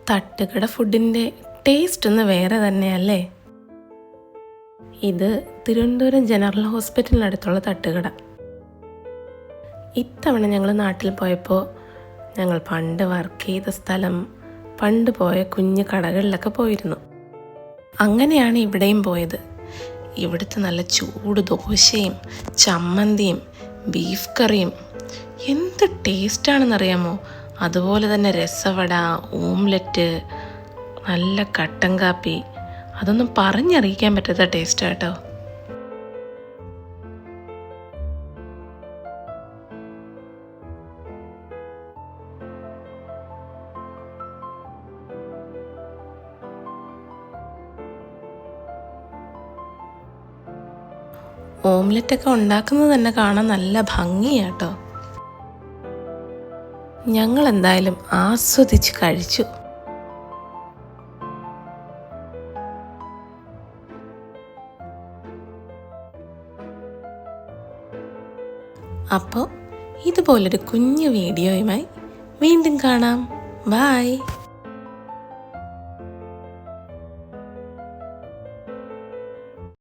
തട്ടുകട ഫുഡിൻ്റെ ടേസ്റ്റ് ഒന്ന് വേറെ തന്നെയല്ലേ. ഇത് തിരുവനന്തപുരം ജനറൽ ഹോസ്പിറ്റലിനടുത്തുള്ള തട്ടുകട. ഇത്തവണ ഞങ്ങൾ നാട്ടിൽ പോയപ്പോൾ ഞങ്ങൾ പണ്ട് വർക്ക് ചെയ്ത സ്ഥലം, പണ്ട് പോയ കുഞ്ഞു കടകളിലൊക്കെ പോയിരുന്നു. അങ്ങനെയാണ് ഇവിടെയും പോയത്. ഇവിടുത്തെ നല്ല ചൂട് ദോശയും ചമ്മന്തിയും ബീഫ് കറിയും എന്ത് ടേസ്റ്റാണെന്നറിയാമോ. അതുപോലെ തന്നെ രസവട, ഓംലെറ്റ്, നല്ല കട്ടൻ കാപ്പി, അതൊന്നും പറഞ്ഞറിയിക്കാൻ പറ്റാത്ത ടേസ്റ്റ് കേട്ടോ. ഓംലെറ്റൊക്കെ ഉണ്ടാക്കുന്നത് തന്നെ കാണാൻ നല്ല ഭംഗിയാട്ടോ. ഞങ്ങൾ എന്തായാലും ആസ്വദിച്ച് കഴിച്ചു. അപ്പോൾ ഇതുപോലൊരു കുഞ്ഞു വീഡിയോയുമായി വീണ്ടും കാണാം. ബൈ.